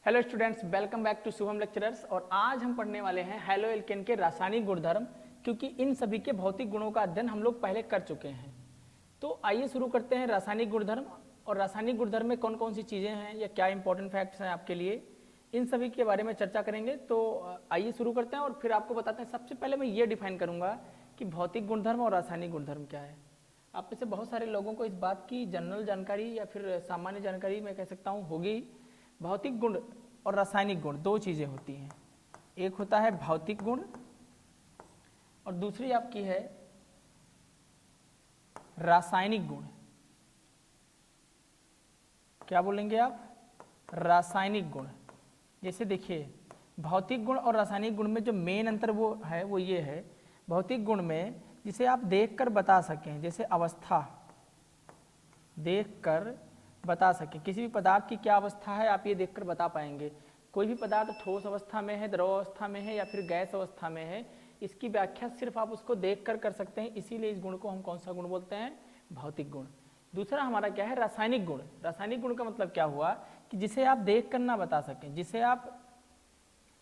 Hello students, welcome back to Shubham lecturers. और आज हम पढ़ने वाले हैं हैलो एल्केन के रासायनिक गुणधर्म, क्योंकि इन सभी के भौतिक गुणों का अध्ययन हम लोग पहले कर चुके हैं। तो आइए शुरू करते हैं रासायनिक गुणधर्म। और रासायनिक गुणधर्म में कौन कौन सी चीज़ें हैं या क्या इंपॉर्टेंट फैक्ट्स हैं आपके लिए, इन सभी के बारे में चर्चा करेंगे। तो आइए शुरू करते हैं और फिर आपको बताते हैं। सबसे पहले मैं ये डिफाइन करूँगा कि भौतिक गुणधर्म और रासायनिक गुणधर्म क्या है। आप में से बहुत सारे लोगों को इस बात की जनरल जानकारी या फिर सामान्य जानकारी मैं कह सकता हूँ होगी। भौतिक गुण और रासायनिक गुण दो चीज़ें होती हैं, एक होता है भौतिक गुण और दूसरी आपकी है रासायनिक गुण। क्या बोलेंगे आप? रासायनिक गुण। जैसे देखिए, भौतिक गुण और रासायनिक गुण में जो मेन अंतर वो है वो ये है, भौतिक गुण में जिसे आप देखकर बता सकें, जैसे अवस्था देखकर बता सकें, किसी भी पदार्थ की क्या अवस्था है आप ये देखकर बता पाएंगे। कोई भी पदार्थ ठोस अवस्था में है, द्रव अवस्था में है या फिर गैस अवस्था में है, इसकी व्याख्या सिर्फ आप उसको देखकर कर सकते हैं। इसीलिए इस गुण को हम कौन सा गुण बोलते हैं? भौतिक गुण। दूसरा हमारा क्या है? रासायनिक गुण। रासायनिक गुण का मतलब क्या हुआ कि जिसे आप देख कर ना बता सकें, जिसे आप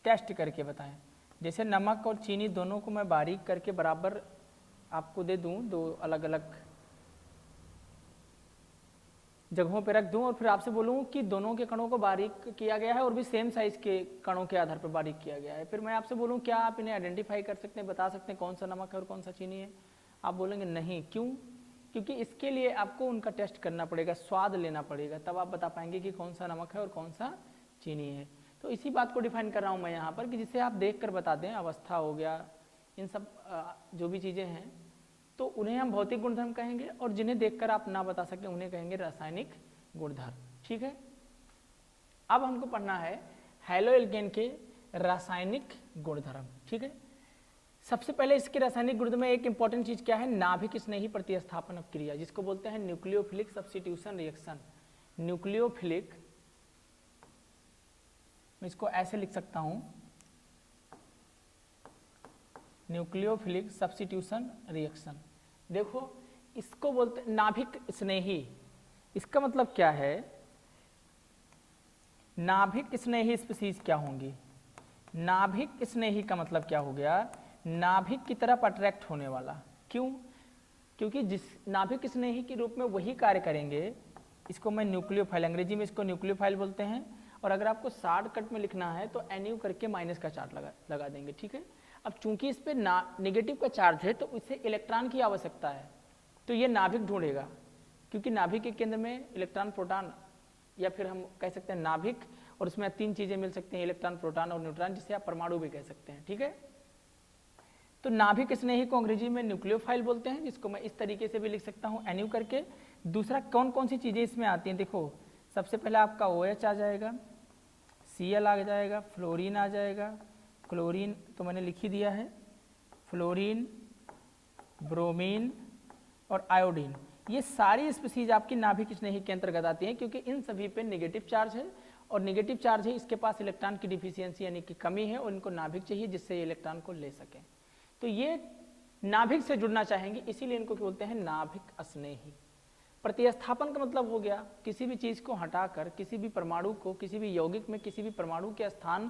टेस्ट करके बताएं। जैसे नमक और चीनी दोनों को मैं बारीक करके बराबर आपको दे दूं, दो अलग अलग जगहों पे रख दूं और फिर आपसे बोलूं कि दोनों के कणों को बारीक किया गया है और भी सेम साइज के कणों के आधार पर बारीक किया गया है। फिर मैं आपसे बोलूं क्या आप इन्हें आइडेंटिफाई कर सकते हैं, बता सकते हैं कौन सा नमक है और कौन सा चीनी है? आप बोलेंगे नहीं। क्यों? क्योंकि इसके लिए आपको उनका टेस्ट करना पड़ेगा, स्वाद लेना पड़ेगा, तब आप बता पाएंगे कि कौन सा नमक है और कौन सा चीनी है। तो इसी बात को डिफाइन कर रहा हूँ मैं यहाँ पर कि जिसे आप देख कर बता दें, अवस्था हो गया, इन सब जो भी चीज़ें हैं तो उन्हें हम भौतिक गुणधर्म कहेंगे, और जिन्हें देखकर आप ना बता सकें उन्हें कहेंगे रासायनिक गुणधर्म। ठीक है, अब हमको पढ़ना है हैलो एल्केन के रासायनिक गुणधर्म। ठीक है, सबसे पहले इसके रासायनिक गुणधर्म में एक इंपॉर्टेंट चीज क्या है? नाभिक स्नेही प्रतिस्थापन क्रिया, जिसको बोलते हैं न्यूक्लियोफिलिक सब्स्टिट्यूशन रिएक्शन। न्यूक्लियोफिलिक, मैं इसको ऐसे लिख सकता हूं, न्यूक्लियोफिलिक सब्स्टिट्यूशन रिएक्शन। देखो, इसको बोलते हैं नाभिक स्नेही। इसका मतलब क्या है? नाभिक स्नेही स्पीशीज क्या होंगी? नाभिक स्नेही का मतलब क्या हो गया? नाभिक की तरफ अट्रैक्ट होने वाला। क्यों? क्योंकि जिस नाभिक स्नेही के रूप में वही कार्य करेंगे। इसको मैं न्यूक्लियोफाइल, अंग्रेजी में इसको न्यूक्लियोफाइल बोलते हैं, और अगर आपको शॉर्टकट में लिखना है तो NU करके माइनस का चार्ट लगा देंगे। ठीक है, अब चूंकि इस पे नेगेटिव का चार्ज है तो इसे इलेक्ट्रॉन की आवश्यकता है, तो ये नाभिक ढूंढेगा, क्योंकि नाभिक के केंद्र में इलेक्ट्रॉन, प्रोटॉन, या फिर हम कह सकते हैं नाभिक, और उसमें तीन चीजें मिल सकती हैं, इलेक्ट्रॉन, प्रोटॉन और न्यूट्रॉन, जिसे आप परमाणु भी कह सकते हैं। ठीक है, तो नाभिक स्नेही को अंग्रेजी में न्यूक्लियोफाइल बोलते हैं, जिसको मैं इस तरीके से भी लिख सकता हूँ NU करके। दूसरा कौन कौन सी चीजें इसमें आती हैं? देखो, सबसे पहले आपका OH आ जाएगा, Cl आ जाएगा, फ्लोरीन आ जाएगा, क्लोरीन तो मैंने लिख ही दिया है, फ्लोरीन, ब्रोमीन और आयोडीन। ये सारी स्पीशीज आपकी नाभिक स्नेही के अंतर्गत आती हैं, क्योंकि इन सभी पे नेगेटिव चार्ज है, और नेगेटिव चार्ज है, इसके पास इलेक्ट्रॉन की डिफिशियंसी यानी कि कमी है, और इनको नाभिक चाहिए जिससे ये इलेक्ट्रॉन को ले सकें। तो ये नाभिक से जुड़ना चाहेंगे, इसीलिए इनको क्या बोलते हैं? नाभिक स्नेही। प्रतिस्थापन का मतलब हो गया किसी भी चीज को हटाकर, किसी भी परमाणु को, किसी भी यौगिक में किसी भी परमाणु के स्थान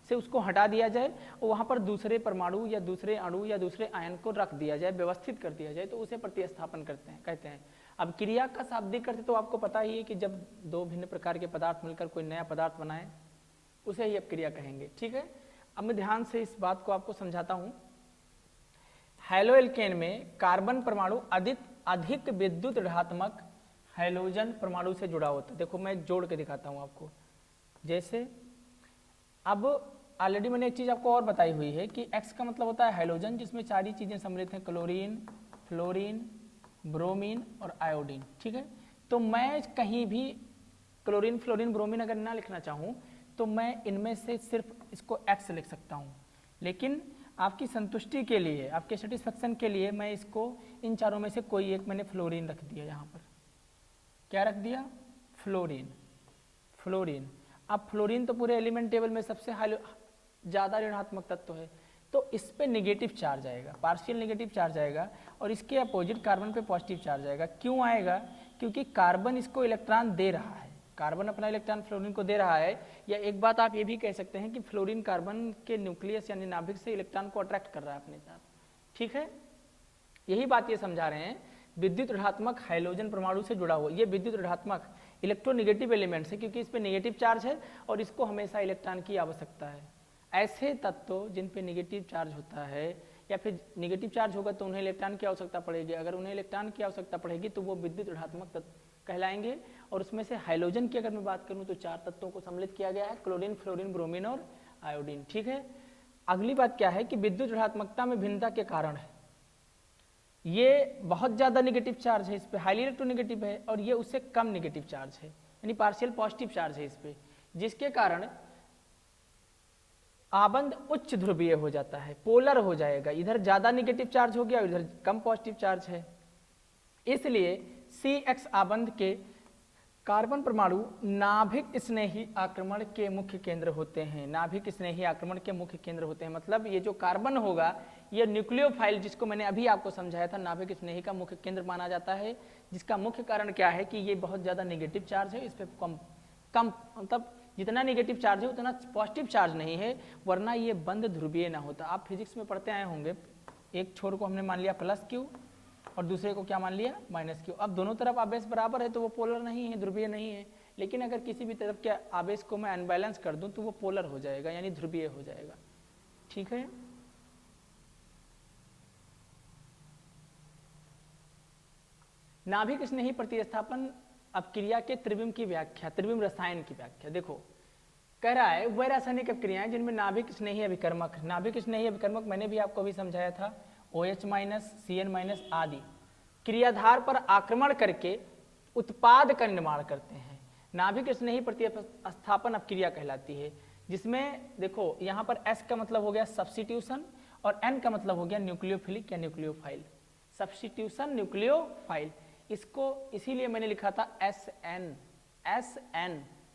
से उसको हटा दिया जाए और वहां पर दूसरे परमाणु या दूसरे अणु या दूसरे आयन को रख दिया जाए, व्यवस्थित कर दिया जाए, तो उसे प्रतिस्थापन कहते हैं। अब क्रिया का शाब्दिक अर्थ तो आपको पता ही है कि जब दो भिन्न प्रकार के पदार्थ मिलकर कोई नया पदार्थ बनाए, उसे ही अब क्रिया कहेंगे। ठीक है, अब मैं ध्यान से इस बात को आपको समझाता हूं। हैलो एल्केन में कार्बन परमाणु अधिक विद्युत ऋणात्मक हैलोजन परमाणु से जुड़ा होता है। देखो, मैं जोड़ के दिखाता हूं आपको। जैसे अब ऑलरेडी मैंने एक चीज आपको और बताई हुई है कि X का मतलब होता है हैलोजन, जिसमें सारी चीजें सम्मिलित हैं, क्लोरीन, फ्लोरीन, ब्रोमीन और आयोडीन। ठीक है, तो मैं कहीं भी क्लोरीन, फ्लोरीन, ब्रोमीन अगर ना लिखना चाहूँ तो मैं इनमें से सिर्फ इसको X लिख सकता हूँ, लेकिन आपकी संतुष्टि के लिए, आपके सेटिस्फेक्शन के लिए मैं इसको इन चारों में से कोई एक मैंने फ्लोरीन रख दिया। यहाँ पर क्या रख दिया? फ्लोरीन। फ्लोरीन, अब फ्लोरीन तो पूरे एलिमेंट टेबल में सबसे ज़्यादा ऋणात्मक तत्व है, तो इस पे नेगेटिव चार्ज आएगा, पार्शियल नेगेटिव चार्ज आएगा, और इसके अपोजिट कार्बन पे पॉजिटिव चार्ज आएगा। क्यों आएगा? क्योंकि कार्बन इसको इलेक्ट्रॉन दे रहा है, कार्बन अपना इलेक्ट्रॉन फ्लोरीन को दे रहा है, या एक बात आप ये भी कह सकते हैं कि फ्लोरीन कार्बन के न्यूक्लियस यानी नाभिक से इलेक्ट्रॉन को अट्रैक्ट कर रहा है अपने साथ, ठीक है। यही बात ये समझा रहे हैं, विद्युत ऋणात्मक हाइड्रोजन परमाणु से जुड़ा हुआ, ये विद्युत ऋणात्मक इलेक्ट्रोनेगेटिव एलिमेंट्स है क्योंकि इस पे नेगेटिव चार्ज है और इसको हमेशा इलेक्ट्रॉन की आवश्यकता है। ऐसे तत्व जिन पे नेगेटिव चार्ज होता है या फिर नेगेटिव चार्ज होगा तो उन्हें इलेक्ट्रॉन की आवश्यकता पड़ेगी, अगर उन्हें इलेक्ट्रॉन की आवश्यकता पड़ेगी तो वो विद्युत ऋणात्मक तत्व कहलाएंगे। और उसमें से हाइड्रोजन की अगर मैं बात करूं तो 4 तत्वों को सम्मिलित किया गया है, क्लोरीन, फ्लोरीन, ब्रोमीन और आयोडीन, ठीक है। अगली बात क्या है कि विद्युत ऋणात्मकता में भिन्नता के कारण है, ये बहुत ज्यादा नेगेटिव चार्ज है, इस पे हाईली इलेक्ट्रोनेगेटिव है, और ये उससे कम नेगेटिव चार्ज है यानी पार्शियल पॉजिटिव चार्ज है इस पे, जिसके कारण आबंध उच्च ध्रुवीय हो जाता है, पोलर हो जाएगा, इधर ज्यादा नेगेटिव चार्ज हो गया और इधर कम पॉजिटिव चार्ज है। इसलिए CX आबंध के कार्बन परमाणु नाभिक स्नेही आक्रमण के मुख्य केंद्र होते हैं, नाभिक स्नेही आक्रमण के मुख्य केंद्र होते हैं। मतलब ये जो कार्बन होगा ये न्यूक्लियोफाइल, जिसको मैंने अभी आपको समझाया था, नाभिक स्नेही का मुख्य केंद्र माना जाता है, जिसका मुख्य कारण क्या है कि ये बहुत ज्यादा नेगेटिव चार्ज है, इस पे कम मतलब जितना नेगेटिव चार्ज है उतना पॉजिटिव चार्ज नहीं है, वरना ये बंद ध्रुवीय ना होता। आप फिजिक्स में पढ़ते आए होंगे, एक छोर को हमने मान लिया +Q और दूसरे को क्या मान लिया -Q। अब दोनों तरफ आवेश बराबर है तो वो पोलर नहीं है, ध्रुवीय नहीं है, लेकिन अगर किसी भी तरफ के आवेश को मैं अनबैलेंस कर दूं तो वो पोलर हो जाएगा यानी ध्रुवीय हो जाएगा, ठीक है। नाभिक स्नेही प्रतिस्थापन अपक्रिया के त्रिविम की व्याख्या, त्रिविम रसायन की व्याख्या देखो, कह रहा है वह रासायनिक अपक्रियाएं जिनमें नाभिक स्नेही अभिकर्मक, नाभिक स्नेही अभिकर्मक मैंने भी आपको अभी समझाया था, OH- CN- आदि क्रियाधार पर आक्रमण करके उत्पाद का निर्माण करते हैं, नाभिक स्नेही प्रतिस्थापन अपक्रिया कहलाती है। जिसमें देखो यहाँ पर S का मतलब हो गया सब्स्टिट्यूशन और N का मतलब हो गया न्यूक्लियोफिलिक या न्यूक्लियोफाइल, सब्स्टिट्यूशन न्यूक्लियोफाइल, इसको इसीलिए मैंने लिखा था SN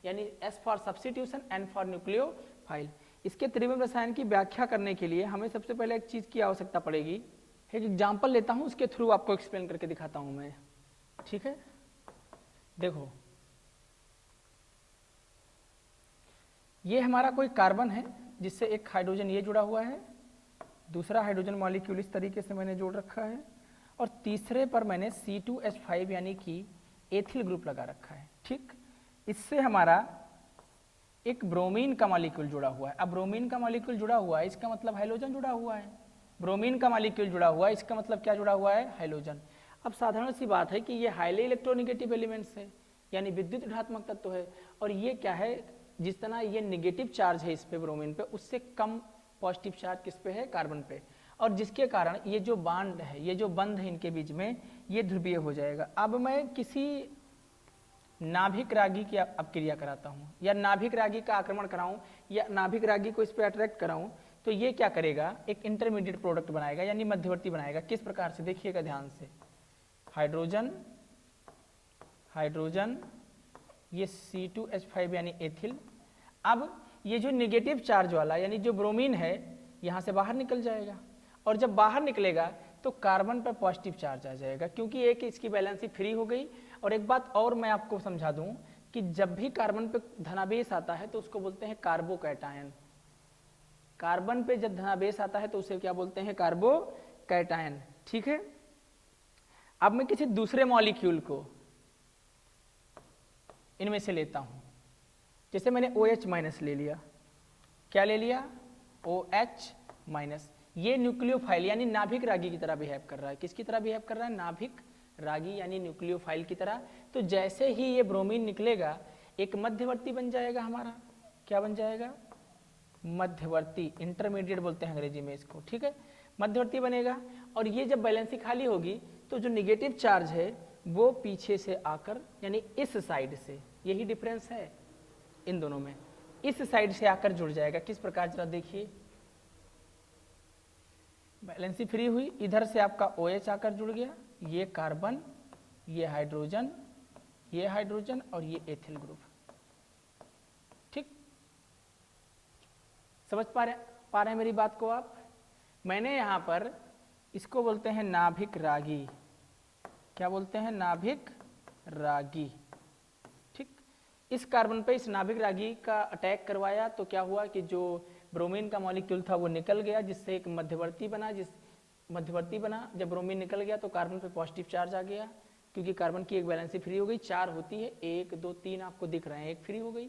यानी S for substitution, N for nucleophile. इसके त्रिविम रसायन की व्याख्या करने के लिए हमें सबसे पहले एक चीज की आवश्यकता पड़ेगी, एक एग्जाम्पल लेता हूं उसके थ्रू आपको एक्सप्लेन करके दिखाता हूं मैं, ठीक है। देखो ये हमारा कोई कार्बन है जिससे एक हाइड्रोजन ये जुड़ा हुआ है, दूसरा हाइड्रोजन मॉलिक्यूल इस तरीके से मैंने जोड़ रखा है, और तीसरे पर मैंने C2H5 यानी कि एथिल ग्रुप लगा रखा है, ठीक। इससे हमारा एक ब्रोमीन का मॉलिक्यूल जुड़ा हुआ है। अब ब्रोमीन का मॉलिक्यूल जुड़ा हुआ है इसका मतलब हाइड्रोजन जुड़ा हुआ है, ब्रोमीन का मॉलिक्यूल जुड़ा हुआ है इसका मतलब क्या जुड़ा हुआ है, हाइड्रोजन। अब साधारण सी बात है कि ये हाईली इलेक्ट्रोनेगेटिव एलिमेंट्स है यानी विद्युत ऋणात्मक तत्व है, और ये क्या है, जिस तरह ये नेगेटिव चार्ज है इस पे ब्रोमीन पे, उससे कम पॉजिटिव चार्ज किस पे है, कार्बन पे, और जिसके कारण ये जो बॉन्ड है, ये जो बंध है इनके बीच में, ये ध्रुवीय हो जाएगा। अब मैं किसी नाभिक रागी की अपक्रिया कराता हूं या नाभिक रागी का आक्रमण कराऊं या नाभिक रागी को इस पे अट्रैक्ट कराऊं तो ये क्या करेगा, एक इंटरमीडिएट प्रोडक्ट बनाएगा यानी मध्यवर्ती बनाएगा। किस प्रकार से, देखिएगा ध्यान से, हाइड्रोजन हाइड्रोजन, ये C2H5 यानी एथिल। अब ये जो नेगेटिव चार्ज वाला यानी जो ब्रोमीन है यहां से बाहर निकल जाएगा, और जब बाहर निकलेगा तो कार्बन पर पॉजिटिव चार्ज आ जाएगा क्योंकि एक इसकी बैलेंसी फ्री हो गई। और एक बात और मैं आपको समझा दूं कि जब भी कार्बन पे धनावेश आता है तो उसको बोलते हैं कार्बोकैटायन, कार्बन पे जब धनावेश आता है तो उसे क्या बोलते हैं, कार्बोकैटायन, ठीक है। अब मैं किसी दूसरे मॉलिक्यूल को इनमें से लेता हूं, जैसे मैंने OH- ले लिया, क्या ले लिया, OH-, ये न्यूक्लियोफाइल यानी नाभिक रागी की तरह बिहेव कर रहा है। किसकी तरह बिहेव कर रहा है, नाभिक रागी यानी न्यूक्लियोफाइल की तरह। तो जैसे ही ये ब्रोमीन निकलेगा एक मध्यवर्ती बन जाएगा हमारा, क्या बन जाएगा, मध्यवर्ती, इंटरमीडिएट बोलते हैं अंग्रेजी में इसको, ठीक है, मध्यवर्ती बनेगा। और ये जब बैलेंसी खाली होगी तो जो निगेटिव चार्ज है वो पीछे से आकर यानी इस साइड से, यही डिफरेंस है इन दोनों में, इस साइड से आकर जुड़ जाएगा। किस प्रकार, जरा देखिए, बैलेंसी फ्री हुई, इधर से आपका OH आकर जुड़ गया, ये कार्बन, ये हाइड्रोजन और ये एथिल ग्रुप, ठीक। समझ पा रहे हैं मेरी बात को आप। मैंने यहां पर इसको बोलते हैं नाभिक रागी, क्या बोलते हैं, नाभिक रागी, ठीक। इस कार्बन पे इस नाभिक रागी का अटैक करवाया तो क्या हुआ कि जो ब्रोमीन का मॉलिक्यूल था वो निकल गया, जिससे एक मध्यवर्ती बना। जब ब्रोमीन निकल गया तो कार्बन पे पॉजिटिव चार्ज आ गया, क्योंकि कार्बन की एक वैलेंसी फ्री हो गई, 4 होती है, 1 2 3 आपको दिख रहे हैं, एक फ्री हो गई,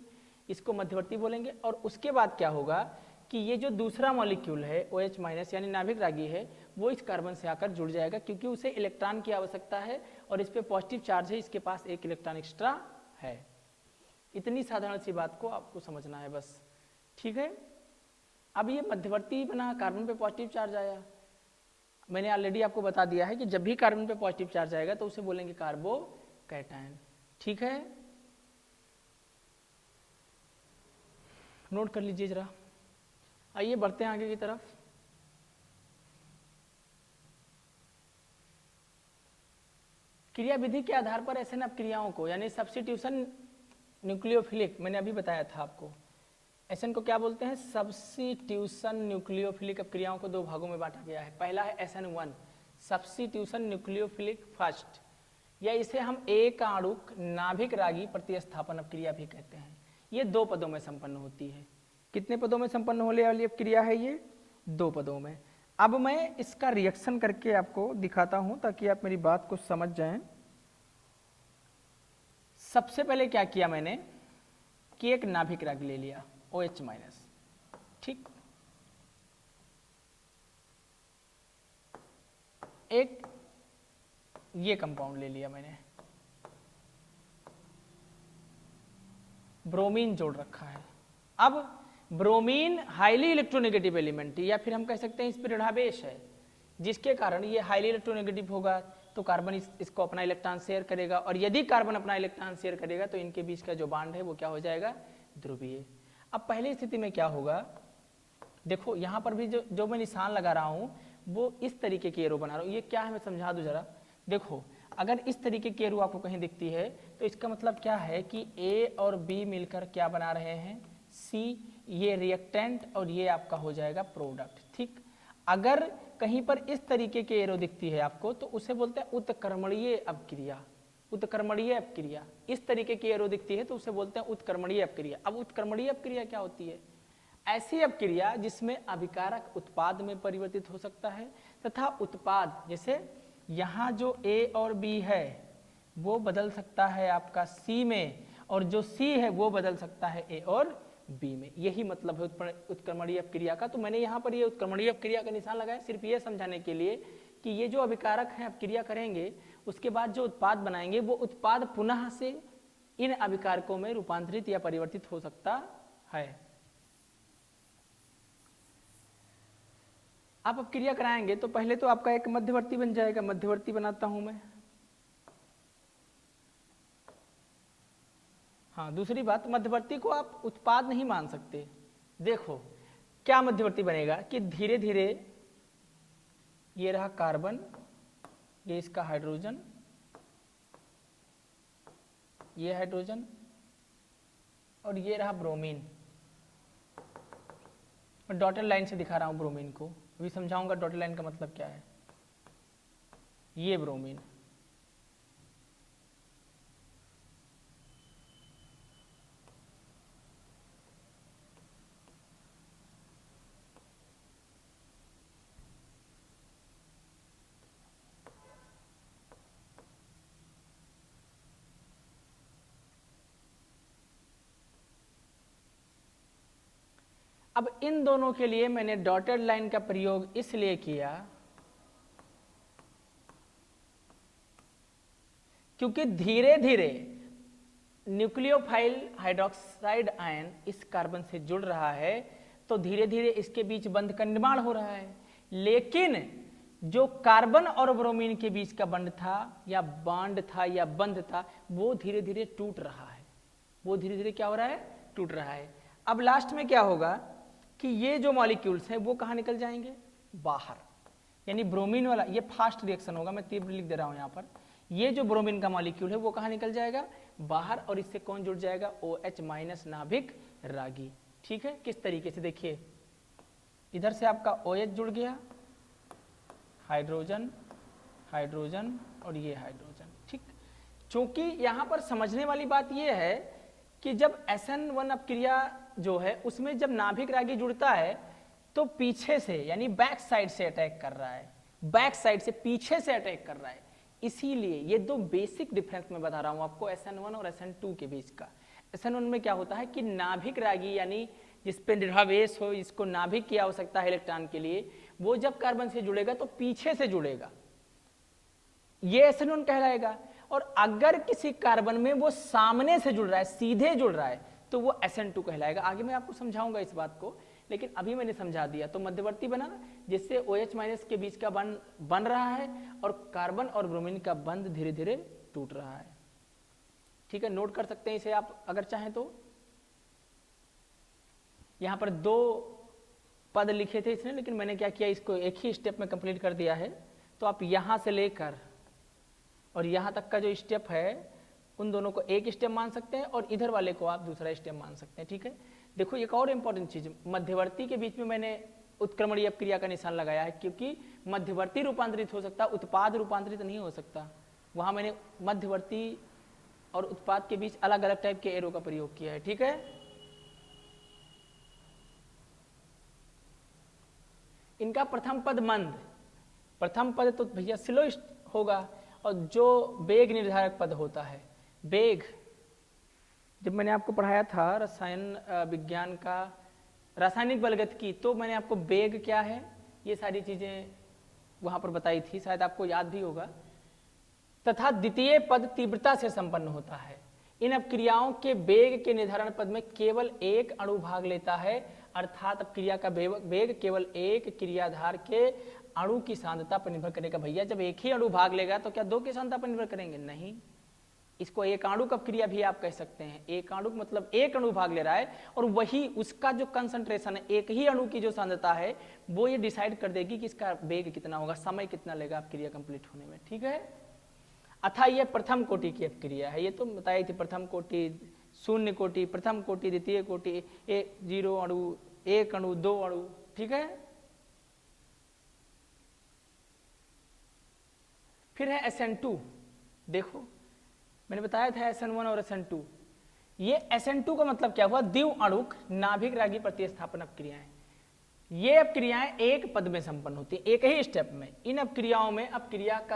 इसको मध्यवर्ती बोलेंगे। और उसके बाद क्या होगा कि ये जो दूसरा मॉलिक्यूल है OH- यानी नाभिक रागी है, वो इस कार्बन से आकर जुड़ जाएगा, क्योंकि उसे इलेक्ट्रॉन की आवश्यकता है और इस पे पॉजिटिव चार्ज है, इसके पास एक इलेक्ट्रॉन एक्स्ट्रा है। इतनी साधारण सी बात को आपको समझना है बस, ठीक है। अब ये मध्यवर्ती बना, कार्बन पे पॉजिटिव चार्ज आया, मैंने ऑलरेडी आपको बता दिया है कि जब भी कार्बन पे पॉजिटिव चार्ज आएगा तो उसे बोलेंगे कार्बोकैटायन, ठीक है। नोट कर लीजिए जरा। आइए बढ़ते हैं आगे की तरफ। क्रिया विधि के आधार पर ऐसे अपक्रियाओं को, यानी सब्स्टिट्यूशन न्यूक्लियोफिलिक, मैंने अभी बताया था आपको, एसएन को क्या बोलते हैं, सब्स्टिट्यूशन न्यूक्लियोफिलिक अपक्रियाओं को 2 भागों में बांटा गया है। पहला है SN1 सब्स्टिट्यूशन न्यूक्लियोफिलिक फर्स्ट, या इसे हम एक आणुक नाभिक रागी प्रतिस्थापन अपक्रिया भी कहते हैं। ये 2 पदों में संपन्न होती है। कितने पदों में संपन्न होने वाली अपक्रिया है ये? 2 पदों में। अब मैं इसका रिएक्शन करके आपको दिखाता हूं ताकि आप मेरी बात को समझ जाएं। सबसे पहले क्या किया मैंने कि एक नाभिक रागी ले लिया OH-, ठीक, एक ये कंपाउंड ले लिया मैंने, ब्रोमीन जोड़ रखा है। अब ब्रोमीन हाईली इलेक्ट्रोनेगेटिव एलिमेंट, या फिर हम कह सकते हैं इस पर ऋणावेश है, जिसके कारण ये हाईली इलेक्ट्रोनेगेटिव होगा, तो कार्बन इसको अपना इलेक्ट्रॉन शेयर करेगा, और यदि कार्बन अपना इलेक्ट्रॉन शेयर करेगा तो इनके बीच का जो बांड है वो क्या हो जाएगा, ध्रुवीय। अब पहली स्थिति में क्या होगा, देखो यहां पर भी जो मैं निशान लगा रहा हूं वो इस तरीके की एरो बना रहा हूं। ये क्या है मैं समझा दूं जरा। देखो अगर इस तरीके की एरो आपको कहीं दिखती है तो इसका मतलब क्या है कि A और B मिलकर क्या बना रहे हैं, C, ये रिएक्टेंट और ये आपका हो जाएगा प्रोडक्ट, ठीक। अगर कहीं पर इस तरीके की एरो दिखती है आपको तो उसे बोलते हैं उत्क्रमणीय अपक्रिया, उत्क्रमणीय अपक्रिया। इस तरीके की एरो दिखती है तो उसे बोलते हैं उत्क्रमणीय अपक्रिया। अब उत्क्रमणीय अपक्रिया क्या होती है, ऐसी अपक्रिया जिसमें अभिकारक उत्पाद में परिवर्तित हो सकता है तथा उत्पाद, जैसे यहाँ जो A और B है वो बदल सकता है आपका C में, और जो C है वो बदल सकता है A और B में। यही मतलब है उत्क्रमणीय अपक्रिया का। तो मैंने यहाँ पर ये उत्क्रमणीय अपक्रिया का निशान लगाया सिर्फ ये समझाने के लिए कि ये जो अभिकारक हैं अपक्रिया करेंगे, उसके बाद जो उत्पाद बनाएंगे वो उत्पाद पुनः से इन अभिकारकों में रूपांतरित या परिवर्तित हो सकता है। आप अपक्रिया कराएंगे तो पहले तो आपका एक मध्यवर्ती बन जाएगा, मध्यवर्ती बनाता हूं मैं। हाँ, दूसरी बात, मध्यवर्ती को आप उत्पाद नहीं मान सकते। देखो क्या मध्यवर्ती बनेगा कि धीरे धीरे ये रहा कार्बन, ये इसका हाइड्रोजन, ये हाइड्रोजन, और ये रहा ब्रोमीन। और डॉटेड लाइन से दिखा रहा हूं ब्रोमीन को, अभी समझाऊंगा डॉटेड लाइन का मतलब क्या है। ये ब्रोमीन, अब इन दोनों के लिए मैंने डॉटेड लाइन का प्रयोग इसलिए किया क्योंकि धीरे धीरे न्यूक्लियोफाइल हाइड्रोक्साइड आयन इस कार्बन से जुड़ रहा है, तो धीरे धीरे इसके बीच बंध का निर्माण हो रहा है। लेकिन जो कार्बन और ब्रोमीन के बीच का बंध था या बांड था या बंध था, वो धीरे धीरे टूट रहा है। वो धीरे धीरे क्या हो रहा है, टूट रहा है। अब लास्ट में क्या होगा कि ये जो मॉलिक्यूल्स हैं वो कहाँ निकल जाएंगे, बाहर। यानी ब्रोमीन वाला ये फास्ट रिएक्शन होगा, मैं तीव्र लिख दे रहा हूं यहाँ पर। ये जो ब्रोमीन का मॉलिक्यूल है वो कहाँ निकल जाएगा, बाहर, और इससे कौन जुड़ जाएगा, OH- नाभिक रागी। ठीक है, किस तरीके से देखिए, इधर से आपका OH जुड़ गया, हाइड्रोजन, हाइड्रोजन और ये हाइड्रोजन। ठीक, चूंकि यहाँ पर समझने वाली बात ये है कि जब SN1 अपक्रिया जो है उसमें जब नाभिक रागी जुड़ता है तो पीछे से यानी बैक साइड से अटैक कर रहा है, बैक साइड से पीछे से अटैक कर रहा है। इसीलिए ये दो बेसिक डिफरेंस मैं बता रहा हूं आपको SN1 और SN2 के बीच का। SN1 में क्या होता है कि नाभिक रागी यानी जिस पे निर्भावेश हो, इसको नाभिक की आवश्यकता है इलेक्ट्रॉन के लिए, वो जब कार्बन से जुड़ेगा तो पीछे से जुड़ेगा, ये SN1 कहलाएगा। और अगर किसी कार्बन में वो सामने से जुड़ रहा है, सीधे जुड़ रहा है, तो वो SN2 कहलाएगा। आगे मैं आपको समझाऊंगा इस बात को, लेकिन अभी मैंने समझा दिया। तो मध्यवर्ती बना ना, जिससे OH- के बीच का बंध बन रहा है और कार्बन और ब्रोमीन का बंध धीरे धीरे टूट रहा है। ठीक है, नोट कर सकते हैं इसे आप अगर चाहें तो। यहां पर दो पद लिखे थे इसने, लेकिन मैंने क्या किया, इसको एक ही स्टेप में कंप्लीट कर दिया है। तो आप यहां से लेकर और यहां तक का जो स्टेप है, उन दोनों को एक स्टेप मान सकते हैं और इधर वाले को आप दूसरा स्टेप मान सकते हैं। ठीक है, देखो एक और इंपॉर्टेंट चीज, मध्यवर्ती के बीच में मैंने उत्क्रमणीय अपक्रिया का निशान लगाया है, क्योंकि मध्यवर्ती रूपांतरित हो सकता, उत्पाद रूपांतरित नहीं हो सकता। वहां मैंने मध्यवर्ती और उत्पाद के बीच अलग अलग टाइप के एरो का प्रयोग किया है। ठीक है, इनका प्रथम पद मंद, प्रथम पद तो भैया स्लो होगा, और जो वेग निर्धारक पद होता है, वेग जब मैंने आपको पढ़ाया था रसायन विज्ञान का रासायनिक बलगतिकी, तो मैंने आपको वेग क्या है ये सारी चीजें वहां पर बताई थी, शायद आपको याद भी होगा। तथा द्वितीय पद तीव्रता से संपन्न होता है। इन अपक्रियाओं के वेग के निर्धारण पद में केवल एक अणु भाग लेता है, अर्थात अपक्रिया का वेग केवल एक क्रियाधार के अणु की सांद्रता पर निर्भर करेगा। भैया जब एक ही अणु भाग लेगा तो क्या दो की सांद्रता पर निर्भर करेंगे? नहीं, इसको एक आणुक अपक्रिया भी आप कह सकते हैं। एक आणुक मतलब एक अणु भाग ले रहा है और वही उसका जो कंसंट्रेशन है, एक ही अणु की जो सांद्रता है, वो ये डिसाइड कर देगी कि इसका वेग कितना होगा, समय कितना लेगा अपक्रिया कंप्लीट होने में। ठीक है, अथा यह प्रथम कोटि की अपक्रिया है। ये तो बताई थी, प्रथम कोटि, शून्य कोटि, प्रथम कोटि, द्वितीय कोटि, जीरो अणु, एक अणु, दो अणु। ठीक है, फिर है SN2। देखो मैंने बताया था SN1 और SN2। ये SN2 का मतलब क्या हुआ? द्विव अणुक नाभिक रागी प्रतिस्थापन अपक्रियाएं। ये अपक्रियाएं एक पद में संपन्न होती है, एक ही स्टेप में। इन अपक्रियाओं में अपक्रिया का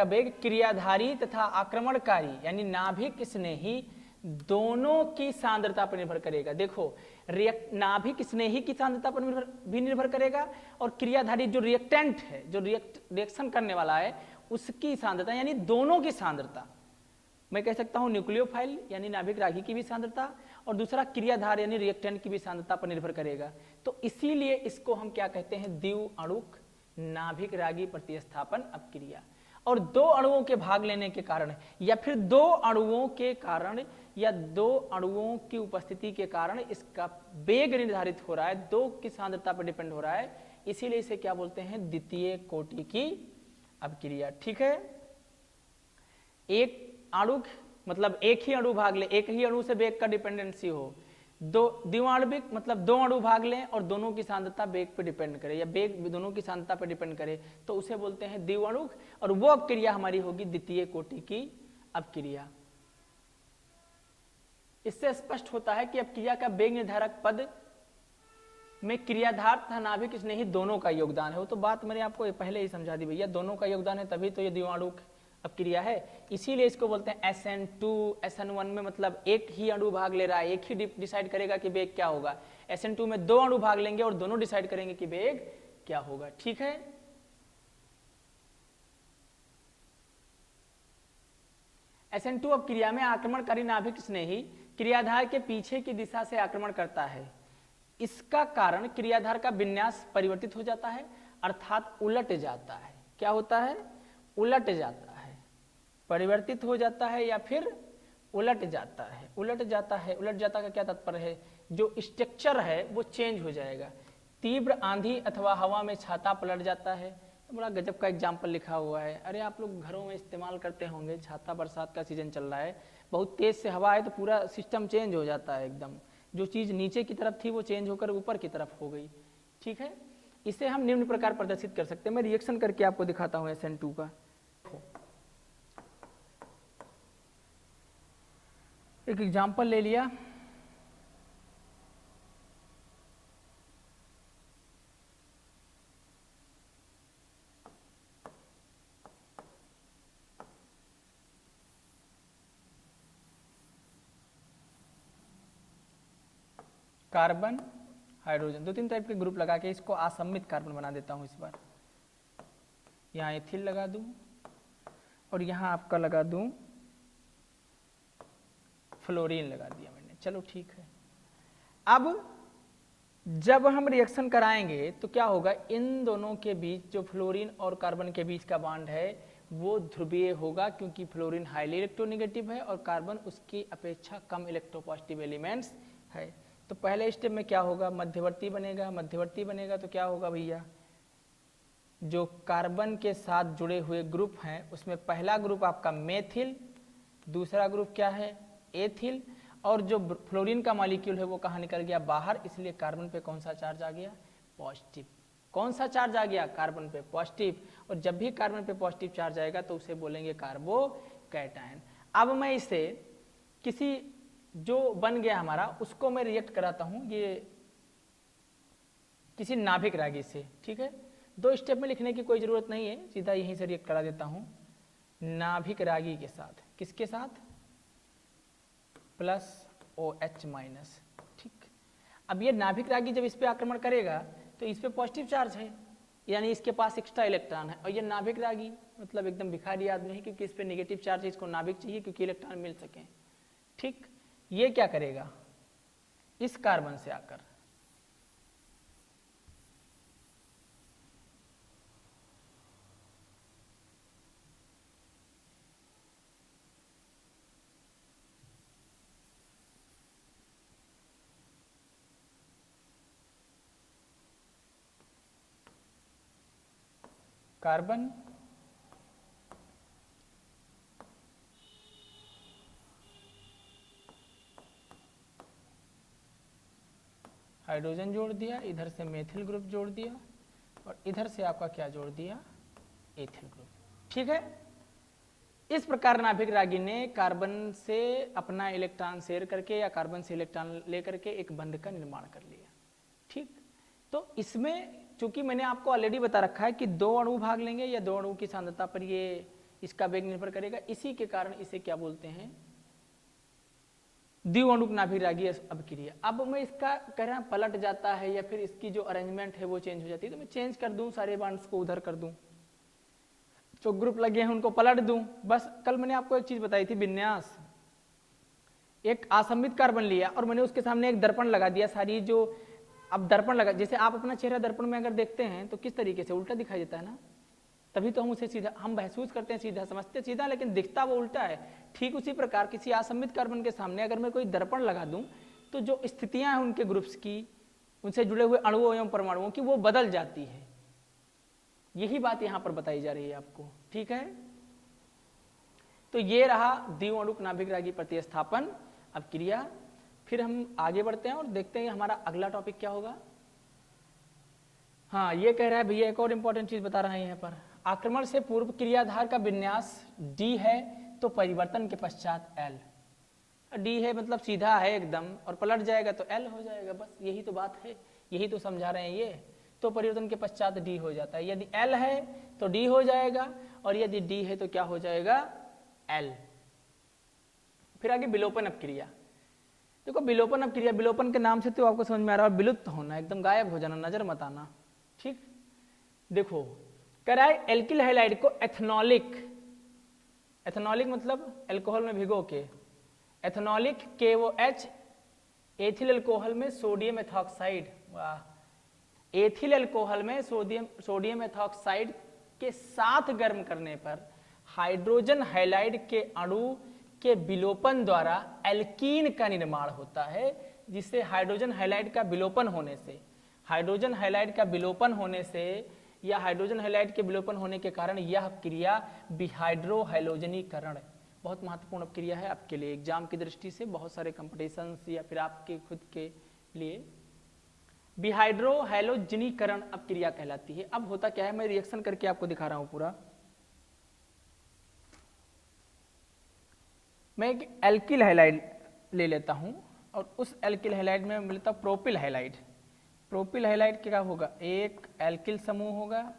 वेग क्रियाधारी तथा आक्रमणकारी यानी नाभिक स्नेही दोनों की सांद्रता पर निर्भर करेगा। देखो, नाभिक स्नेही की सांद्रता पर भी निर्भर करेगा, और क्रियाधारी जो रिएक्टेंट है, जो रिएक्शन करने वाला है, उसकी सांद्रता यानी दोनों की सांद्रता। मैं कह सकता हूं न्यूक्लियोफाइल यानी नाभिक रागी की भी सांद्रता, और दूसरा क्रियाधार यानी रिएक्टेंट की भी सांद्रता पर निर्भर करेगा। तो इसीलिए इसको हम क्या कहते हैं? द्विव अणुक नाभिक रागी प्रतिस्थापन अपक्रिया। और दो अणुओं के भाग लेने के कारण, या फिर दो अणुओं के कारण, या दो अणुओं की उपस्थिति के कारण इसका वेग निर्धारित हो रहा है, दो की सांद्रता पर डिपेंड हो रहा है, इसीलिए इसे क्या बोलते हैं? द्वितीय कोटि की अपक्रिया। ठीक है, एक अणु मतलब एक ही अणु भाग ले, एक ही अणु से वेग का डिपेंडेंसी हो। दो द्विआण्विक मतलब दो अणु भाग लें और दोनों की सांद्रता वेग पे डिपेंड करे, या वेग दोनों की सांद्रता पे डिपेंड करे, तो उसे बोलते हैं द्विअणुक, और वो अपक्रिया हमारी होगी द्वितीय कोटि की अपक्रिया। इससे स्पष्ट होता है कि अपक्रिया का वेग निर्धारक पद में क्रियाधार तथा नाभिक स्नेही दोनों का योगदान है। वो तो बात मैंने आपको पहले ही समझा दी भैया, दोनों का योगदान है तभी तो ये द्विआणुक अपक्रिया है। इसीलिए इसको बोलते हैं SN2। SN1 में मतलब एक ही अणु भाग ले रहा है, एक ही डिसाइड करेगा कि वेग क्या होगा। SN2 में दो अणु भाग लेंगे और दोनों डिसाइड करेंगे कि वेग क्या होगा। ठीक है, SN2 अपक्रिया में आक्रमणकारी नाभिक स्नेही क्रियाधार के पीछे की दिशा से आक्रमण करता है। इसका कारण क्रियाधार का विन्यास परिवर्तित हो जाता है, अर्थात उलट जाता है। क्या होता है? उलट जाता है, परिवर्तित हो जाता है, या फिर उलट जाता है। उलट जाता है, उलट जाता का क्या तात्पर्य है? जो स्ट्रक्चर है वो चेंज हो जाएगा। तीव्र आंधी अथवा हवा में छाता पलट जाता है। बड़ा गजब का एग्जाम्पल लिखा हुआ है। अरे आप लोग घरों में इस्तेमाल करते होंगे, छाता, बरसात का सीजन चल रहा है, बहुत तेज से हवा है तो पूरा सिस्टम चेंज हो जाता है एकदम। जो चीज नीचे की तरफ थी वो चेंज होकर ऊपर की तरफ हो गई। ठीक है, इसे हम निम्न प्रकार प्रदर्शित कर सकते हैं। मैं रिएक्शन करके आपको दिखाता हूं SN2 का। एक एग्जाम्पल ले लिया, कार्बन हाइड्रोजन, दो तीन टाइप के ग्रुप लगा के इसको असम्मित कार्बन बना देता हूं। इस बार यहाँ एथिल लगा दूं और यहाँ आपका लगा दूं फ्लोरीन लगा दिया मैंने, चलो ठीक है। अब जब हम रिएक्शन कराएंगे तो क्या होगा, इन दोनों के बीच जो फ्लोरीन और कार्बन के बीच का बॉन्ड है वो ध्रुवीय होगा, क्योंकि फ्लोरीन हाईली इलेक्ट्रोनेगेटिव है और कार्बन उसकी अपेक्षा कम इलेक्ट्रोपॉजिटिव एलिमेंट्स है। तो पहले स्टेप में क्या होगा, मध्यवर्ती बनेगा, मध्यवर्ती बनेगा तो क्या होगा भैया, जो कार्बन के साथ जुड़े हुए ग्रुप हैं उसमें पहला ग्रुप आपका मेथिल, दूसरा ग्रुप क्या है एथिल, और जो फ्लोरीन का मॉलिक्यूल है वो कहाँ निकल गया बाहर, इसलिए कार्बन पे कौन सा चार्ज आ गया, पॉजिटिव। कौन सा चार्ज आ गया, कार्बन पे पॉजिटिव। और जब भी कार्बन पे पॉजिटिव चार्ज आएगा तो उसे बोलेंगे कार्बोकैटायन। अब मैं इसे किसी जो बन गया हमारा उसको मैं रिएक्ट कराता हूं, ये किसी नाभिक रागी से, ठीक है। दो स्टेप में लिखने की कोई जरूरत नहीं है, सीधा यहीं से रिएक्ट करा देता हूं नाभिक रागी के साथ। किसके साथ, प्लस OH माइनस, ठीक। अब ये नाभिक रागी जब इस पे आक्रमण करेगा तो इस पे पॉजिटिव चार्ज है, यानी इसके पास एक्स्ट्रा इलेक्ट्रॉन है, और ये नाभिक रागी मतलब एकदम भिखारी आदमी है, क्योंकि इस पे नेगेटिव चार्ज है, इसको नाभिक चाहिए क्योंकि इलेक्ट्रॉन मिल सके, ठीक। ये क्या करेगा, इस कार्बन से आकर कार्बन हाइड्रोजन जोड़ दिया, इधर से मेथिल ग्रुप जोड़ दिया, और इधर से आपका क्या जोड़ दिया, एथिल ग्रुप, ठीक है। इस प्रकार नाभिक रागी ने कार्बन से अपना इलेक्ट्रॉन शेयर करके या कार्बन से इलेक्ट्रॉन लेकर के एक बंध का निर्माण कर लिया, ठीक। तो इसमें चूंकि मैंने आपको ऑलरेडी बता रखा है कि दो अणु भाग लेंगे या दो अणु की सांद्रता पर ये इसका वेग निर्भर करेगा, इसी के कारण इसे क्या बोलते हैं, द्विअणुक नाभिक रागी अभिक्रिया। अब मैं इसका कह रहा हूं पलट जाता है या फिर इसकी जो अरेंजमेंट है वो चेंज हो जाती है, तो मैं चेंज कर दूं, सारे बॉन्ड्स को उधर कर दूं, जो ग्रुप लगे हैं उनको पलट दूं। बस कल मैंने आपको एक चीज बताई थी, विन्यास, एक असम्मित कार्बन लिया और मैंने उसके सामने एक दर्पण लगा दिया, सारी जो अब दर्पण लगा, जैसे आप अपना चेहरा दर्पण में अगर देखते हैं तो किस तरीके से उल्टा दिखाई देता है ना, तभी तो हम उसे सीधा हम महसूस करते हैं, सीधा समझते सीधा, लेकिन दिखता वो उल्टा है। ठीक उसी प्रकार किसी असम्मित कार्बन के सामने अगर मैं कोई दर्पण लगा दूं तो जो स्थितियां हैं उनके ग्रुप्स की, उनसे जुड़े हुए अणुओं एवं परमाणुओं की, वो बदल जाती है। यही बात यहां पर बताई जा रही है आपको, ठीक है। तो ये रहा द्विअणुक नाभिक रागी प्रतिस्थापन अभिक्रिया। फिर हम आगे बढ़ते हैं और देखते हैं हमारा अगला टॉपिक क्या होगा। हाँ, ये कह रहा है भैया, एक और इंपॉर्टेंट चीज बता रहा है यहाँ पर, आक्रमण से पूर्व क्रियाधार का विन्यास D है तो परिवर्तन के पश्चात L। D है मतलब सीधा है एकदम, और पलट जाएगा तो L हो जाएगा, बस यही तो बात है, यही तो समझा रहे हैं ये। तो परिवर्तन के पश्चात D हो जाता है, यदि L है तो D हो जाएगा, और यदि D है तो क्या हो जाएगा, L। फिर आगे विलोपन अपक्रिया। देखो विलोपन अपक्रिया, विलोपन के नाम से तो आपको समझ में आ रहा है, विलुप्त होना, एकदम गायब हो जाना, नजर मत आना, ठीक। देखो कह रहा है एल्किल हैलाइड को एथनॉलिक, एथनॉलिक मतलब अल्कोहल में भिगो के, एथनॉलिक KOH, एथिल अल्कोहल में सोडियम एथॉक्साइड, वाह, एथिल अल्कोहल में सोडियम एथॉक्साइड के साथ गर्म करने पर हाइड्रोजन हैलाइड के अणु के विलोपन द्वारा एल्कीन का निर्माण होता है, जिससे हाइड्रोजन हैलाइड का विलोपन होने से, हाइड्रोजन हैलाइड का विलोपन होने से या हाइड्रोजन हैलाइड के विलोपन होने के कारण यह क्रिया विहाइड्रोहैलोजनीकरण, बहुत महत्वपूर्ण क्रिया है आपके लिए एग्जाम की दृष्टि से, बहुत सारे कंपटीशंस या फिर आपके खुद के लिए। विहाइड्रोहैलोजनीकरण अपक्रिया कहलाती है। अब होता क्या है, मैं रिएक्शन करके आपको दिखा रहा हूं पूरा। मैं एक एल्किल हैलाइड ले लेता हूँ और उस एल्किल हैलाइड में मैं लेता हूँ प्रोपिल हैलाइड। प्रोपिल हैलाइड क्या होगा, एक एल्किल समूह होगा,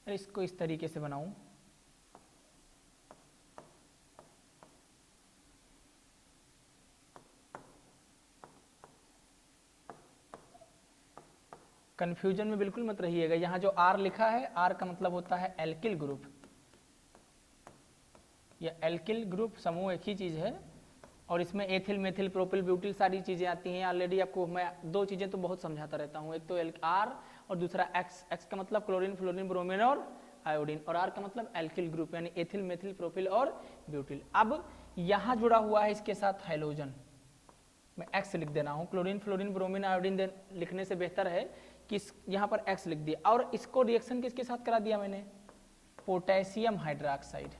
इसको इस तरीके से बनाऊं, कंफ्यूजन में बिल्कुल मत रहिएगा। यहाँ जो R लिखा है, R का मतलब होता है एल्किल ग्रुप, या एल्किल ग्रुप समूह एक ही चीज है, और इसमें एथिल मेथिल प्रोपिल ब्यूटिल सारी चीजें आती हैं। ऑलरेडी आपको मैं दो चीजें तो बहुत समझाता रहता हूँ, एक तो R और दूसरा X। X का मतलब क्लोरीन फ्लोरीन ब्रोमीन और आयोडीन, और R का मतलब एल्किल ग्रुप यानी एथिल मेथिल प्रोपिल और ब्यूटिल। अब यहाँ जुड़ा हुआ है इसके साथ हाइड्रोजन, मैं X लिख दे रहा हूँ, क्लोरीन फ्लोरीन ब्रोमीन आयोडीन लिखने से बेहतर है कि यहाँ पर X लिख दिया, और इसको रिएक्शन किसके साथ करा दिया मैंने, पोटेशियम हाइड्रोक्साइड।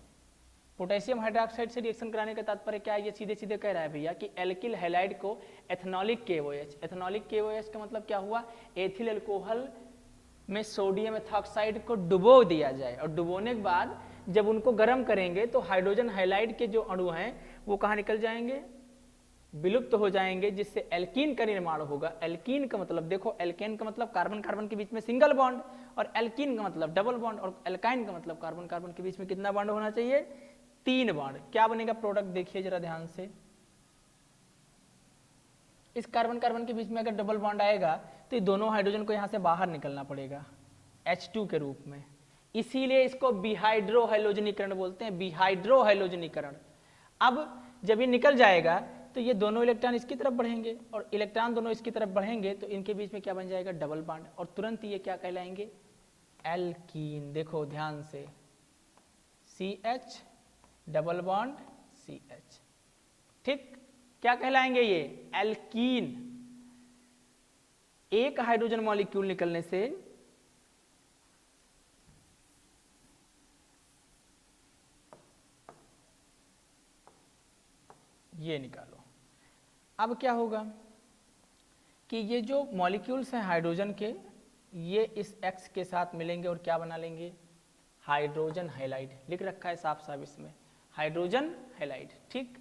पोटेशियम हाइड्रोक्साइड से रिएक्शन कराने का तात्पर्य क्या है, ये सीधे सीधे कह रहा है भैया कि एल्किल हैलाइड को एथनॉलिक KOH, एथनॉलिक KOH का मतलब क्या हुआ, एथिल अल्कोहल में सोडियम एथॉक्साइड को डुबो दिया जाए, और डुबोने के बाद जब उनको गर्म करेंगे तो हाइड्रोजन हैलाइड के जो अणु हैं वो कहाँ निकल जाएंगे, विलुप्त हो जाएंगे, जिससे एल्कीन का निर्माण होगा। एल्कीन का मतलब देखो, एल्केन का मतलब कार्बन कार्बन के बीच में सिंगल बॉन्ड, और एल्कीन का मतलब डबल बॉन्ड, और एल्काइन का मतलब कार्बन कार्बन के बीच में कितना बॉन्ड होना चाहिए, 3 बॉन्ड। क्या बनेगा प्रोडक्ट, देखिए जरा ध्यान से, इस कार्बन कार्बन के बीच में अगर डबल बॉन्ड आएगा तो ये दोनों हाइड्रोजन को यहाँ से बाहर निकलना पड़ेगा H2 के रूप में, इसीलिए इसको बिहाइड्रो हैलोजनीकरण बोलते हैं, बिहाइड्रो हैलोजनीकरण। अब जब ये निकल जाएगा तो ये दोनों इलेक्ट्रॉन इसकी तरफ बढ़ेंगे, और इलेक्ट्रॉन दोनों इसकी तरफ बढ़ेंगे तो इनके बीच में क्या बन जाएगा, डबल बॉन्ड, और तुरंत ये क्या कहलाएंगे, एल्कीन। देखो ध्यान से, CH डबल बॉन्ड CH, ठीक, क्या कहलाएंगे ये, एल्कीन। एक हाइड्रोजन मॉलिक्यूल निकलने से ये निकालो। अब क्या होगा कि ये जो मॉलिक्यूल्स हैं हाइड्रोजन के, ये इस X के साथ मिलेंगे और क्या बना लेंगे, हाइड्रोजन हैलाइड। लिख रखा है साफ साफ इसमें, हाइड्रोजन हैलाइड, ठीक।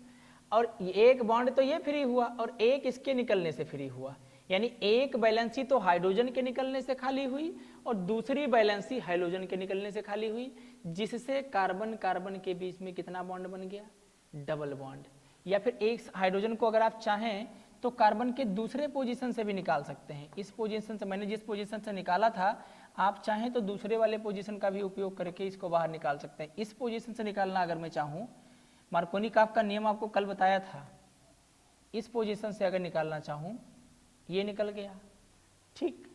और एक बॉन्ड तो ये फ्री हुआ और एक इसके निकलने से फ्री हुआ, यानी एक बैलेंसी तो हाइड्रोजन के निकलने से खाली हुई और दूसरी बैलेंसी हाइड्रोजन के निकलने से खाली हुई, जिससे कार्बन कार्बन के बीच में कितना बॉन्ड बन गया, डबल बॉन्ड। या फिर एक हाइड्रोजन को अगर आप चाहें तो कार्बन के दूसरे पोजीशन से भी निकाल सकते हैं। इस पोजीशन से, मैंने जिस पोजीशन से निकाला था, आप चाहें तो दूसरे वाले पोजीशन का भी उपयोग करके इसको बाहर निकाल सकते हैं। इस पोजीशन से निकालना अगर मैं चाहूँ, मार्कोनिकॉफ का नियम आपको कल बताया था, इस पोजीशन से अगर निकालना चाहूँ, ये निकल गया, ठीक।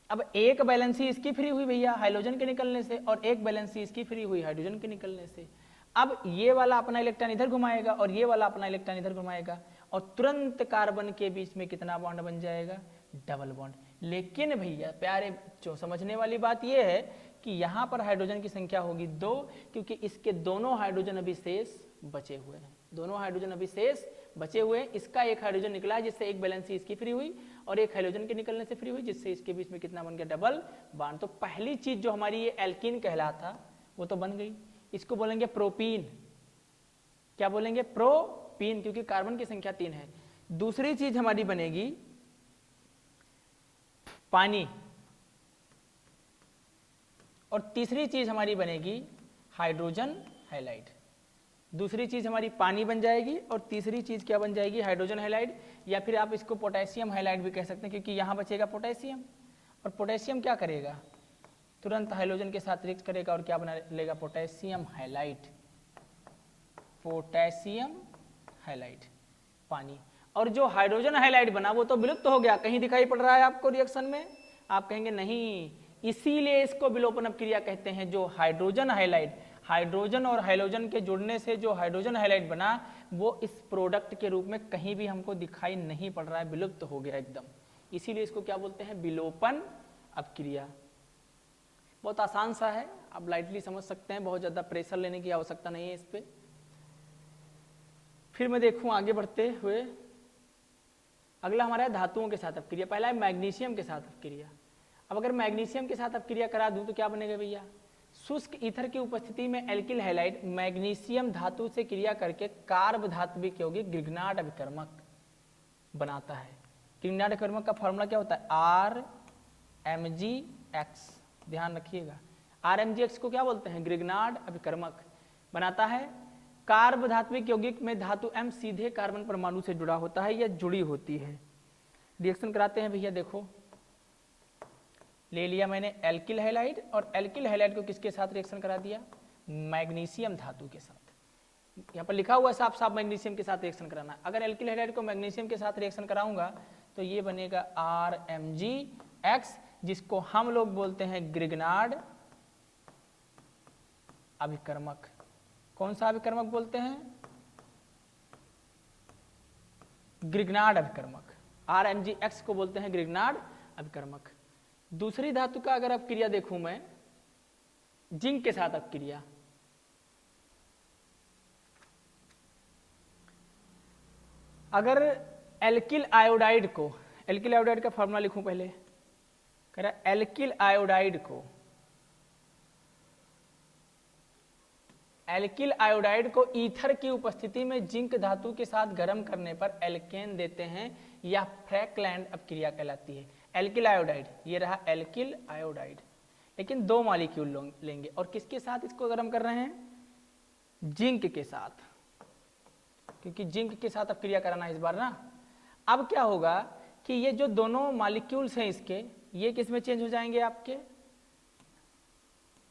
अब एक बैलेंसी इसकी फ्री हुई भैया हाइड्रोजन के निकलने से, और एक बैलेंसी इसकी फ्री हुई हाइड्रोजन के निकलने से। अब ये वाला अपना इलेक्ट्रॉन इधर घुमाएगा और ये वाला अपना इलेक्ट्रॉन इधर घुमाएगा, और तुरंत कार्बन के बीच में कितना बॉन्ड बन जाएगा, डबल बॉन्ड। लेकिन भैया प्यारे बच्चों, समझने वाली बात ये है कि यहाँ पर हाइड्रोजन की संख्या होगी 2, क्योंकि इसके दोनों हाइड्रोजन अभी शेष बचे हुए हैं, दोनों हाइड्रोजन अभी शेष बचे हुए हैं। इसका एक हाइड्रोजन निकला है जिससे एक बैलेंसी इसकी फ्री हुई, और एक हाइड्रोजन के निकलने से फ्री हुई, जिससे इसके बीच में कितना बन गया, डबल बॉन्ड। तो पहली चीज जो हमारी ये एल्कीन कहलाता वो तो बन गई, इसको बोलेंगे प्रोपीन। क्या बोलेंगे, प्रोपीन, क्योंकि कार्बन की संख्या 3 है। दूसरी चीज हमारी बनेगी पानी, और तीसरी चीज हमारी बनेगी हाइड्रोजन हैलाइड। दूसरी चीज हमारी पानी बन जाएगी और तीसरी चीज क्या बन जाएगी, हाइड्रोजन हैलाइड, या फिर आप इसको पोटेशियम हैलाइड भी कह सकते हैं, क्योंकि यहां बचेगा पोटेशियम, और पोटेशियम क्या करेगा, तुरंत हाइड्रोजन के साथ रिएक्ट करेगा और क्या बना लेगा, पोटेशियम हैलाइड, पोटेशियम हैलाइड, पानी। और जो हाइड्रोजन हैलाइड बना वो तो विलुप्त हो गया, कहीं दिखाई पड़ रहा है आपको रिएक्शन में, आप कहेंगे नहीं, इसीलिए इसको विलोपन अपक्रिया कहते हैं। जो हाइड्रोजन हैलाइड, हाइड्रोजन और हाइड्रोजन के जुड़ने से जो हाइड्रोजन हैलाइड बना, वो इस प्रोडक्ट के रूप में कहीं भी हमको दिखाई नहीं पड़ रहा है, विलुप्त हो गया एकदम। इसीलिए इसको क्या बोलते हैं, विलोपन अपक्रिया। बहुत आसान सा है, आप लाइटली समझ सकते हैं, बहुत ज्यादा प्रेशर लेने की आवश्यकता नहीं है इस पे। फिर मैं देखूं आगे बढ़ते हुए, अगला हमारा है धातुओं के साथ अपक्रिया। पहला है मैग्नीशियम के साथ अपक्रिया। अब अगर मैग्नीशियम के साथ अपक्रिया करा दूं तो क्या बनेगा भैया, शुष्क ईथर की उपस्थिति में एल्किल हैलाइड मैग्नीशियम धातु से क्रिया करके कार्ब धात्विक यौगिक ग्रिग्नार्ड अभिकर्मक बनाता है। ग्रिग्नार्ड अभिकर्मक का फॉर्मूला क्या होता है? RMgX, ध्यान रखिएगा। RMgX को क्या बोलते हैं? ग्रिग्नार्ड अभिकर्मक बनाता है। कार्ब धात्विक यौगिक में धातु M सीधे कार्बन परमाणु से जुड़ा होता है या जुड़ी होती है। रिएक्शन कराते हैं भैया, देखो ले लिया मैंने एल्किल हैलाइड, और एल्किल हैलाइड को किसके साथ रिएक्शन करा दिया? मैग्नीशियम धातु के साथ। यहाँ पर लिखा हुआ है साफ साफ मैग्नीशियम के साथ रिएक्शन कराना है। अगर एल्किल हैलाइड को मैग्नीशियम के साथ रिएक्शन कराऊंगा तो ये बनेगा RMgX, जिसको हम लोग बोलते हैं ग्रिग्नार्ड अभिकर्मक। कौन सा अभिकर्मक बोलते हैं? ग्रिग्नार्ड अभिकर्मक। RMgX को बोलते हैं ग्रिग्नार्ड अभिकर्मक। दूसरी धातु का अगर अब क्रिया देखूं मैं, जिंक के साथ अब क्रिया, अगर एल्किल आयोडाइड को, एल्किल आयोडाइड का फॉर्मूला लिखूं पहले, कह रहा एल्किल आयोडाइड को, एल्किल आयोडाइड को ईथर की उपस्थिति में जिंक धातु के साथ गर्म करने पर एल्केन देते हैं, या फ्रैकलैंड अपक्रिया कहलाती है। एल्किल आयोडाइड, ये रहा एल्किल आयोडाइड, लेकिन 2 मॉलिक्यूल लेंगे, और किसके साथ इसको गर्म कर रहे हैं? जिंक के साथ, क्योंकि जिंक के साथ अपक्रिया कराना है इस बार ना। अब क्या होगा कि ये जो दोनों मॉलिक्यूल्स हैं इसके, ये किस में चेंज हो जाएंगे आपके?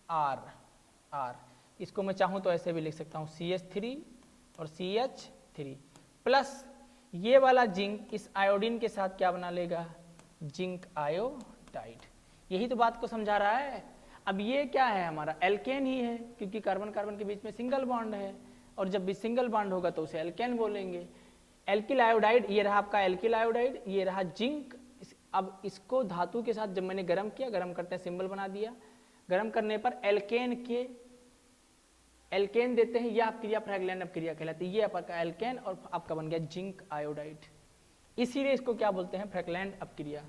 R। इसको मैं चाहूं तो ऐसे भी लिख सकता हूं CH3 और CH3 प्लस ये वाला जिंक इस आयोडीन के साथ क्या बना लेगा? Zinc iodide. यही तो बात को समझा रहा है। अब ये क्या है? हमारा एल्केन ही है, क्योंकि कार्बन कार्बन के बीच में सिंगल बॉन्ड है, और जब भी सिंगल बॉन्ड होगा तो उसे एल्केन बोलेंगे। एल्किल आयोडाइड, ये रहा आपका एल्किल आयोडाइड, ये रहा जिंक। अब इसको धातु के साथ जब मैंने गर्म किया, गर्म करते हैं सिंबल बना दिया, गर्म करने पर एल्केन देते हैं, यह क्रिया फ्रैगलैंड अपक्रिया कहलाती है। ये आपका एल्केन और आपका बन गया जिंक आयोडाइड, इसीलिए इसको क्या बोलते हैं? फ्रैगलैंड अपक्रिया।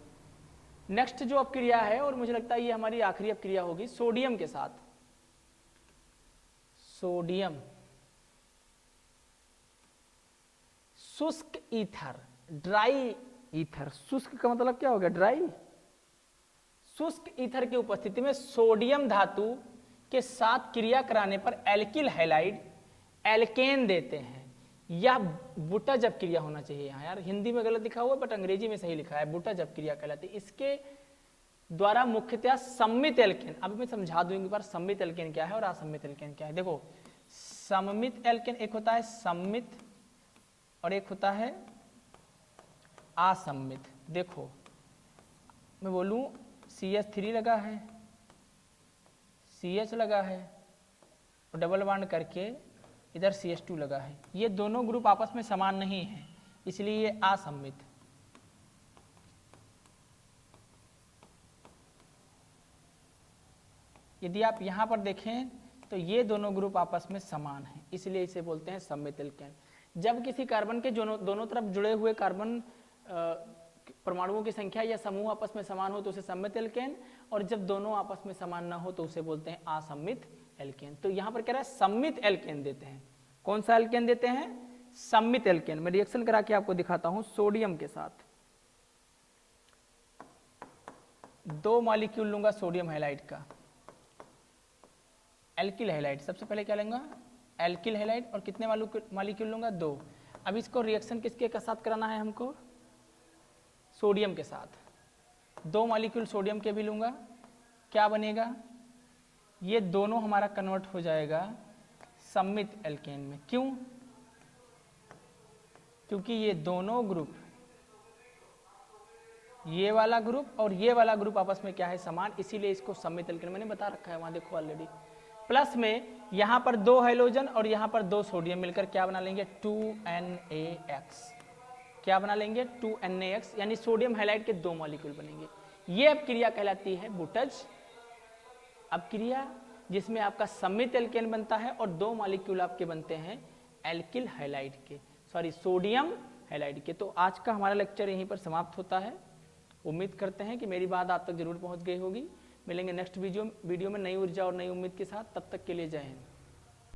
नेक्स्ट जो अपक्रिया है, और मुझे लगता है ये हमारी आखिरी अपक्रिया होगी, सोडियम के साथ। सोडियम शुष्क ईथर, ड्राई ईथर। शुष्क का मतलब क्या हो गया? ड्राई। शुष्क ईथर की उपस्थिति में सोडियम धातु के साथ क्रिया कराने पर एल्किल हैलाइड एल्केन देते हैं, या बुटज अपक्रिया होना चाहिए यहाँ यार, हिंदी में गलत लिखा हुआ बट अंग्रेजी में सही लिखा है, बुटज अपक्रिया कहलाती है। इसके द्वारा मुख्यतः सम्मित एल्केन, अभी मैं समझा दूंगी बार सम्मित एल्केन क्या है और असम्मित एल्केन क्या है। देखो सम्मित एल्केन एक होता है सम्मित और एक होता है असम्मित। देखो मैं बोलूं CH3 लगा है, CH लगा है, और डबल बॉन्ड करके इधर CH2 लगा है, ये दोनों ग्रुप आपस में समान नहीं है, इसलिए ये असम्मित। यदि आप यहां पर देखें तो ये दोनों ग्रुप आपस में समान हैं, इसलिए इसे बोलते हैं सम्मित एल्केन। जब किसी कार्बन के दोनों तरफ जुड़े हुए कार्बन परमाणुओं की संख्या या समूह आपस में समान हो तो उसे सम्मित एल्केन, और जब दोनों आपस में समान ना हो तो उसे बोलते हैं असम्मित एल्केन। तो यहां पर कह रहा है सम्मित एल्केन देते हैं। कौन सा एल्केन देते हैं? सम्मित एल्केन। मैं रिएक्शन करा के आपको दिखाता हूं। सोडियम के साथ 2 मॉलिक्यूल लूंगा सोडियम हैलाइड का, एल्किल हैलाइड। सबसे पहले क्या लेंगे? एल्किल हैलाइड, और कितने मॉलिक्यूल लूंगा? 2। अब इसको रिएक्शन किसके साथ कराना है हमको? सोडियम के साथ। 2 मॉलिक्यूल सोडियम के भी लूंगा, क्या बनेगा? ये दोनों हमारा कन्वर्ट हो जाएगा सम्मित एल्केन में। क्यों? क्योंकि ये दोनों ग्रुप, ये वाला ग्रुप और ये वाला ग्रुप आपस में क्या है? समान, इसीलिए इसको सम्मित एल्केन मैंने बता रखा है वहां, देखो ऑलरेडी। प्लस में यहां पर 2 हाइड्रोजन और यहां पर 2 सोडियम मिलकर क्या बना लेंगे? 2NaX। क्या बना लेंगे? 2NaX, यानी सोडियम हैलाइड के 2 मॉलिक्यूल बनेंगे। ये अपक्रिया कहलाती है बुटज अपक्रिया, जिसमें आपका सम्मित एल्केन बनता है और 2 मॉलिक्यूल आपके बनते हैं एल्किल हैलाइड के, सॉरी सोडियम हैलाइड के। तो आज का हमारा लेक्चर यहीं पर समाप्त होता है। उम्मीद करते हैं कि मेरी बात आप तक जरूर पहुंच गई होगी। मिलेंगे नेक्स्ट वीडियो में नई ऊर्जा और नई उम्मीद के साथ। तब तक के लिए जय हिंद।